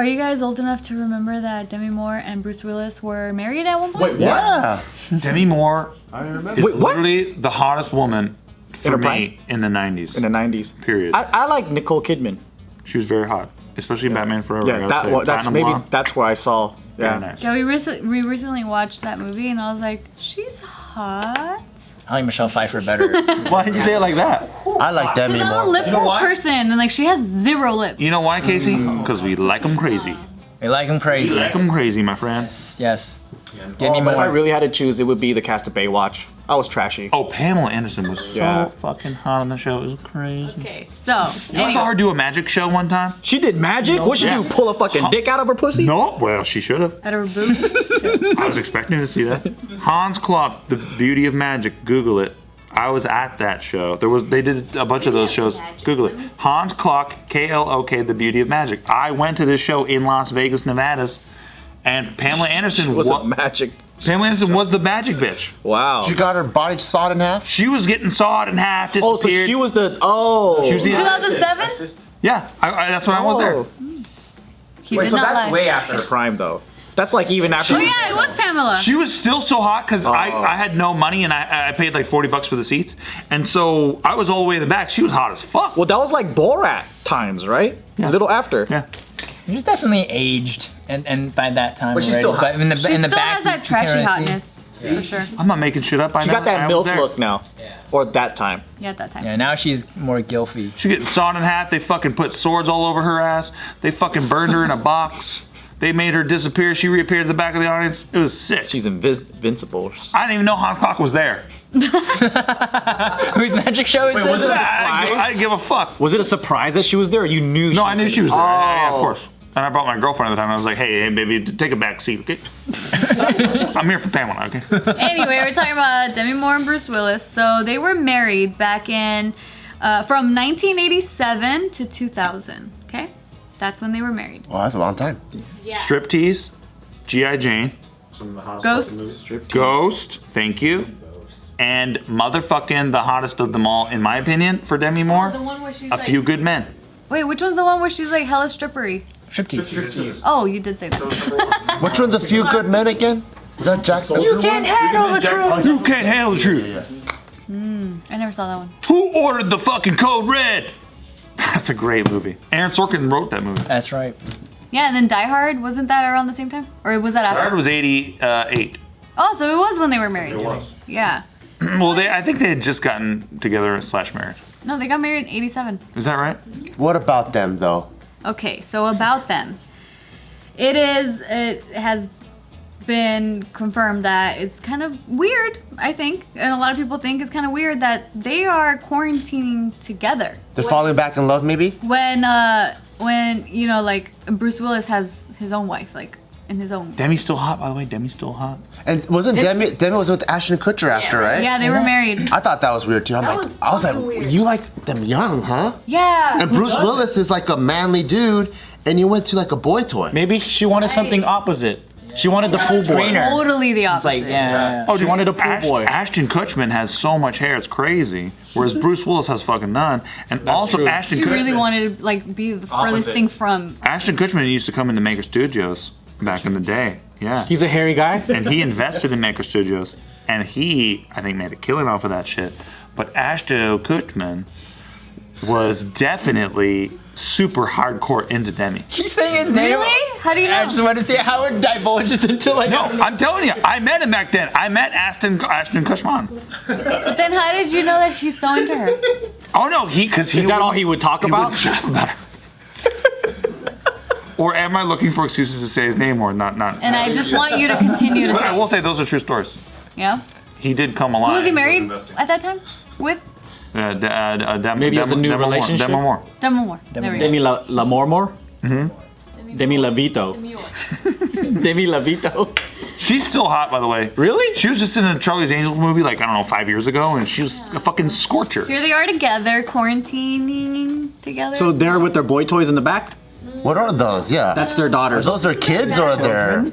Are you guys old enough to remember that Demi Moore and Bruce Willis were married at one point? Wait, what? Yeah. Demi Moore I remember. is Wait, what? literally the hottest woman for me in the 90s. In the 90s. Period. I like Nicole Kidman. She was very hot, especially in Batman Forever. Yeah, that's where I saw. Very Yeah. nice. Yeah, we recently watched that movie, and I was like, she's hot. I like Michelle Pfeiffer better. Why did you say it like that? I like Demi I'm a more. lipful person, and like she has 0 lips. You know why, Casey? Because we like them crazy. We like him crazy. We like them crazy, my friend. Yes. Demi But if I Moore. really had to choose, it would be the cast of Baywatch. I was trashy. Oh, Pamela Anderson was so Yeah. fucking hot on the show. It was crazy. Okay, so You know, I saw her do a magic show one time. She did magic? What'd she do? Pull a fucking dick out of her pussy? No, well, she should have. at her booth. I was expecting to see that. Hans Klok, The Beauty of Magic. Google it. I was at that show. They did a bunch of those shows. Google it. Hans Klok, Klok, The Beauty of Magic. I went to this show in Las Vegas, Nevada, and Pamela Anderson Was it magic? Pamela Anderson was the magic bitch. Wow. She got her body sawed in half? She was getting sawed in half, Oh, so disappeared. she was the. She was the 2007? Yeah, that's when I was there. He Wait, did so not that's lie. way after her prime, though. That's like even after. Oh yeah, it was Pamela. She was still so hot because I had no money and I paid like $40 for the seats. And so I was all the way in the back. She was hot as fuck. Well, that was like Borat times, right? Yeah. A little after. Yeah. She's definitely aged, and by that time. But she's already. still hot. But in the She in the still back, has that you can't trashy really see. hotness, for sure. I'm not making shit up. She got that MILF look now. Or that time. Yeah, at that time. Yeah, now she's more gilfy. She getting sawed in half. They fucking put swords all over her ass. They fucking burned her in a box. They made her disappear. She reappeared at the back of the audience. It was sick. She's invincible. I didn't even know Hans Klok was there. Whose magic show is this? was it- I didn't give a fuck. Was it a surprise that she was there, or you knew? No, I knew she was there. Yeah, of Oh. course. And I brought my girlfriend at the time. I was like, hey, baby, take a back seat, okay? I'm here for Pamela, okay? Anyway, we're talking about Demi Moore and Bruce Willis. So they were married back in from 1987 to 2000. Okay, that's when they were married. Well, that's a long time. Striptease, G.I. Jane, Ghost. Ghost, thank you, and motherfucking the hottest of them all, in my opinion, for Demi Moore, The one where she's A like, Few Good Men. Wait, which one's the one where she's like hella strippery? Striptease. Oh, you did say that. Which one's A Few Good Men again? Is that Jack? You can't handle the truth. You can't handle the truth. I never saw that one. Who ordered the fucking code red? That's a great movie. Aaron Sorkin wrote that movie. That's right. Yeah, and then Die Hard, wasn't that around the same time? Or was that after? Hard was 88. Oh, so it was when they were married. It was. Yeah. Well, I think they had just gotten together / married. No, they got married in 87. Is that right? What about them, though? Okay, so about them. It has been confirmed that it's kind of weird, I think, and a lot of people think it's kind of weird that they are quarantining together. They're falling back in love, maybe? When you know, like Bruce Willis has his own wife, like in his own. Demi's still hot, by the way. Demi's still hot. And wasn't Demi was with Ashton Kutcher after, right? Yeah, they were married. I thought that was weird too. That was I was like, fucking weird. you like them young, huh? Yeah. And Bruce Willis is like a manly dude, and you went to like a boy toy. Maybe she wanted something opposite. She wanted the pool boy. Greener. Totally the opposite. It's like, yeah. Oh, She wanted a pool boy. Ashton Kutcher has so much hair, it's crazy. Whereas Bruce Willis has fucking none. And also true. Ashton She really Kutcher. wanted to like be the furthest Opposite. thing from. Ashton Kutcher used to come into Maker Studios back in the day. Yeah. He's a hairy guy. And he invested in Maker Studios. And he, I think, made a killing off of that shit. But Ashton Kutcher was definitely super hardcore into Demi. He's saying his name. Really? How do you know? I just want to see how it divulges into like. No, I'm telling you, I met him back then. I met Ashton Kutcher. But then how did you know that he's so into her? Oh no, because Is that all he would talk about? Would shut up about her. Or am I looking for excuses to say his name or not? And I just want you to continue to But I say. will say those are true stories. Yeah. He did come alive. Who was he married investing. at that time? With Maybe it was a new relationship? Demi Moore. Demi Moore. There we go. Demi La Mormor? Mm-hmm. Demi Lavito. Demi Lavito. She's still hot, by the way. Really? She was just in a Charlie's Angels movie, like, I don't know, 5 years ago, and she was a fucking scorcher. Here they are together, quarantining together. So they're with their boy toys in the back? What are those? Yeah. That's their Are daughters. those their kids or their?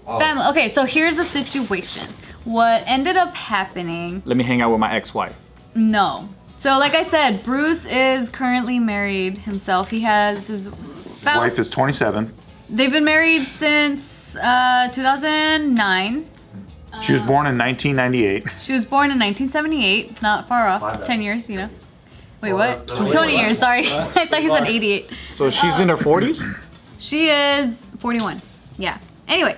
Family. Okay, so here's the situation. What ended up happening? Let me hang out with my ex-wife. No. So like I said, Bruce is currently married himself. He has his spouse. Wife is 27. They've been married since 2009. She was born in 1998. She was born in 1978, not far off. 10 years, you know. Wait, what? 20 years, sorry. I thought he said 88. So she's in her 40s? She is 41. Yeah. Anyway,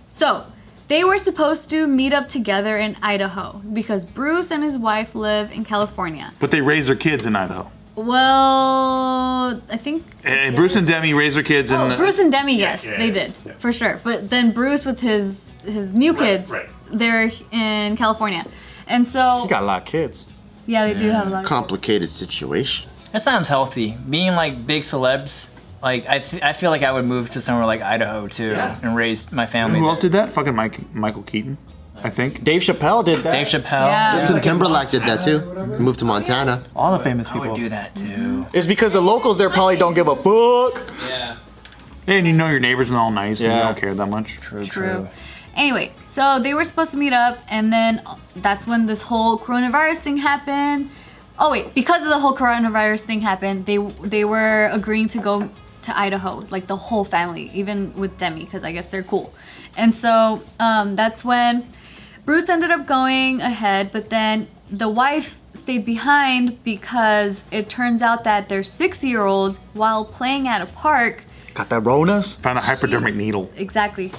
so they were supposed to meet up together in Idaho because Bruce and his wife live in California. But they raised their kids in Idaho. Well, I think. And Bruce and Demi raised their kids in. Bruce and Demi, yes, they did, for sure. But then Bruce with his new kids, they're in California, and so. He got a lot of kids. Yeah, they do have a lot. Complicated situation. That sounds healthy. Being like big celebs, like I feel like I would move to somewhere like Idaho too and raise my family. Who else there. did that? Fucking Michael Keaton, I think. Dave Chappelle did that. Dave Chappelle. Yeah. Justin Timberlake did that too. He moved to Montana. All the famous I people. would do that too. It's because the locals there probably don't give a fuck. Yeah. And you know your neighbors and all nice and you Yeah. don't care that much. True. Anyway, so they were supposed to meet up, and then that's when this whole coronavirus thing happened. Oh wait, because of the whole coronavirus thing happened, they were agreeing to go to Idaho, like the whole family, even with Demi, because I guess they're cool. And so that's when Bruce ended up going ahead, but then the wife stayed behind because it turns out that their 6-year-old, while playing at a park, Got that Ronas? Found a hypodermic needle. exactly.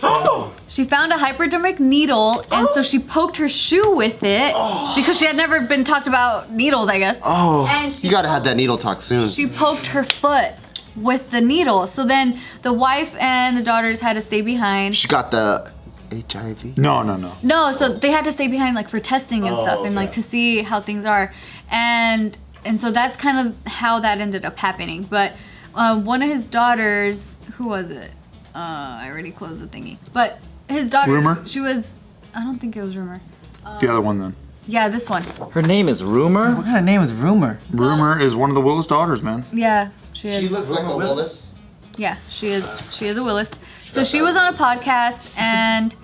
She found a hypodermic needle, and so she poked her shoe with it because she had never been talked about needles, I guess. Oh, And she you gotta have that needle talk soon. She poked her foot with the needle. So then the wife and the daughters had to stay behind. She got the HIV. No. No, so they had to stay behind like for testing and stuff and like to see how things are. And so that's kind of how that ended up happening. But one of his daughters, who was it? I already closed the thingy. But his daughter, Rumor? she was, I don't think it was Rumor. The other one then. Yeah, this one. Her name is Rumor? What kind of name is Rumor? Rumor is one of the Willis daughters, man. Yeah, she is. looks like a Willis. Yeah, she is. She is a Willis. So she was on a podcast and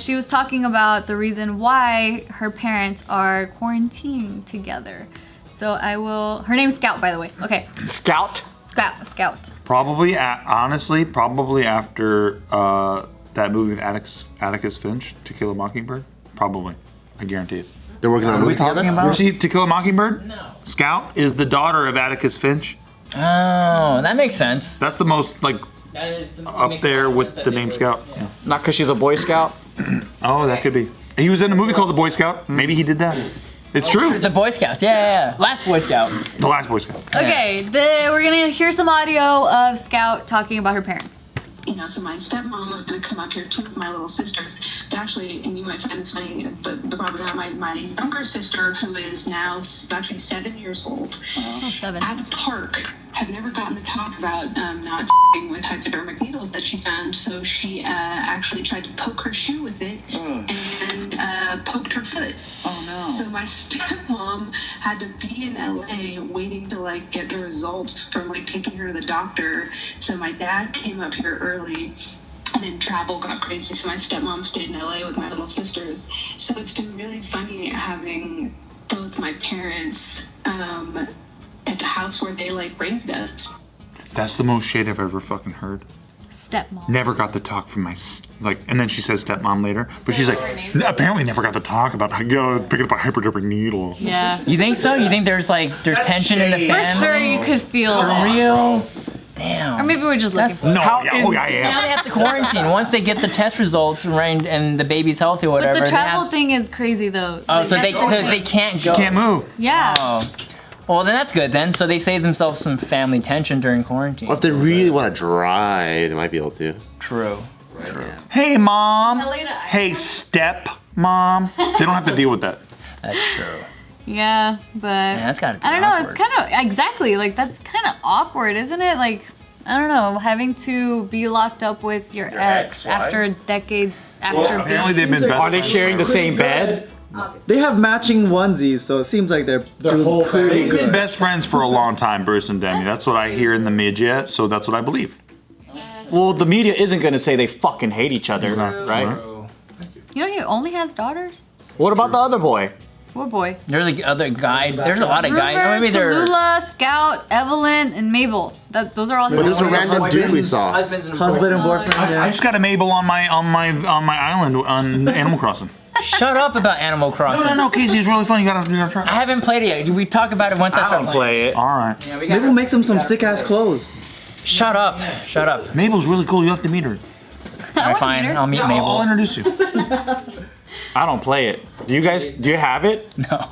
she was talking about the reason why her parents are quarantined together. So I will. Her name's Scout, by the way. Okay, Scout? Scout. Probably, honestly, probably after that movie with Atticus Finch, To Kill a Mockingbird. Probably. I guarantee it. They're working on a What are we movie together. talking You ever about? see To Kill a Mockingbird? No. Scout is the daughter of Atticus Finch. Oh, that makes sense. That's the most, like, up there with the name Scout. Yeah. Not because she's a Boy Scout? Oh, that could be. He was in a movie called The Boy Scout. Maybe he did that. It's true. The Boy Scouts, yeah. Last Boy Scout. The last Boy Scout. Okay, we're gonna hear some audio of Scout talking about her parents. You know, so my stepmom was going to come up here too with my little sisters. But actually, and you might find this funny, but probably not, my younger sister, who is now actually 7 years old, Oh, 7. at a park, had never gotten to talk about not with hypodermic needles that she found. So she actually tried to poke her shoe with it and poked her foot. Oh no. So my stepmom had to be in LA waiting to like get the results from like taking her to the doctor. So my dad came up here early and then travel got crazy. So my stepmom stayed in LA with my little sisters. So it's been really funny having both my parents at the house where they like raised us. That's the most shit I've ever fucking heard. Stepmom. Never got the talk from my, and then she says stepmom later. But she's like, apparently never got the talk about picking up a hypodermic needle. Yeah. You think so? You think there's tension in the For family? sure, you could feel For that. real? Damn. Or maybe we're just looking for. No, How yeah, in- oh yeah, Now yeah. they have to quarantine. Once they get the test results and the baby's healthy or whatever. But the they travel have, thing is crazy though. Oh, so Like, they can't go. Can't move. Yeah. Oh. Well, then that's good then. So they save themselves some family tension during quarantine. Well, if they really want to drive, they might be able to. True. Hey, mom. LA to Hey, step mom. They don't have to deal with that. That's true. Yeah, but that's gotta be I don't know. awkward. It's kind of exactly like that's kind of awkward, isn't it? Like I don't know, having to be locked up with your ex after decades after Apparently being. they've been best Are they friends sharing the forever. same bed? They have matching onesies, so it seems like they're doing pretty They've been good. best friends for a long time, Bruce and Demi. That's what I hear in the media, so that's what I believe. Well, the media isn't going to say they fucking hate each other, right? You know, he only has daughters. What about the other boy? What boy? There's like other guy. There's a lot of guys. Ruger, Maybe they're. Tallulah, Scout, Evelyn, and Mabel. Those are all his But there's a names. random dude we saw. Husbands and Husband and boyfriend. I Yeah. just got a Mabel on my island on Animal Crossing. Shut up about Animal Crossing. No, Casey, it's really fun. You gotta try. I haven't played it yet. We talk about it once I I start don't playing. play it. All right. Yeah, we Maybe gotta- we'll make some sick ass clothes. Shut up. Shut up. Mabel's really cool. You have to meet her. Alright, fine. I'll meet I'll Mabel. introduce you. I don't play it. Do you have it? No.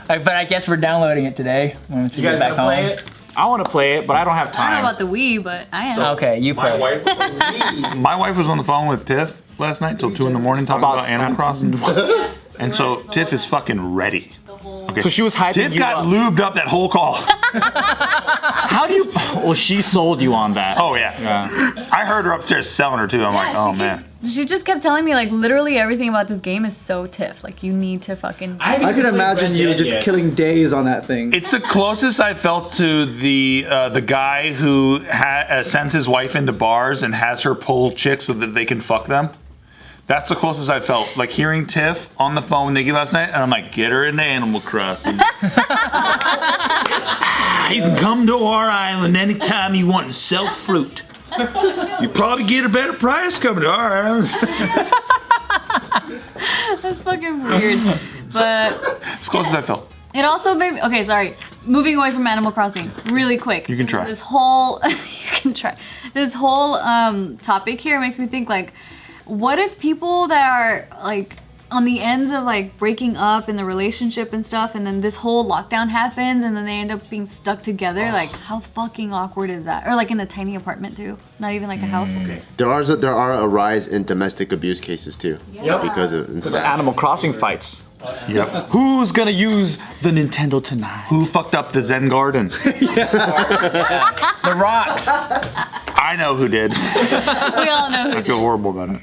But I guess we're downloading it today. Once we You guys get back gonna play home. it? I want to play it, but I don't have I don't know time. about the Wii, but I am. Okay, you play. My wife was on the phone with Tiff last night till 2 in the morning talking about Animal Crossing. And so Tiff is fucking ready. Okay. So she was hyping Tiff you got up. lubed up that whole call. How do you? Well, she sold you on that. Oh yeah. I heard her upstairs selling her too. I'm like, oh man. She just kept telling me like literally everything about this game is so Tiff. Like you need to fucking. I could imagine you just killing days on that thing. It's the closest I felt to the guy who sends his wife into bars and has her pull chicks so that they can fuck them. That's the closest I felt. Like hearing Tiff on the phone with Nikki last night, and I'm like, get her into Animal Crossing. You can come to our island anytime you want and sell fruit. You probably get a better price coming to our island. That's fucking weird. But As close as I felt. it also made me. Okay, sorry. Moving away from Animal Crossing, really quick. You can try. This whole. You can try. This whole topic here makes me think like, what if people that are like on the ends of like breaking up in the relationship and stuff, and then this whole lockdown happens, and then they end up being stuck together? Like, how fucking awkward is that? Or like in a tiny apartment too, not even like a house. There are a rise in domestic abuse cases too. Yeah. Because of The incest. Animal Crossing fights. Yep. Who's gonna use the Nintendo tonight? Who fucked up the Zen garden? The rocks. I know who did. We all know who I feel horrible about it.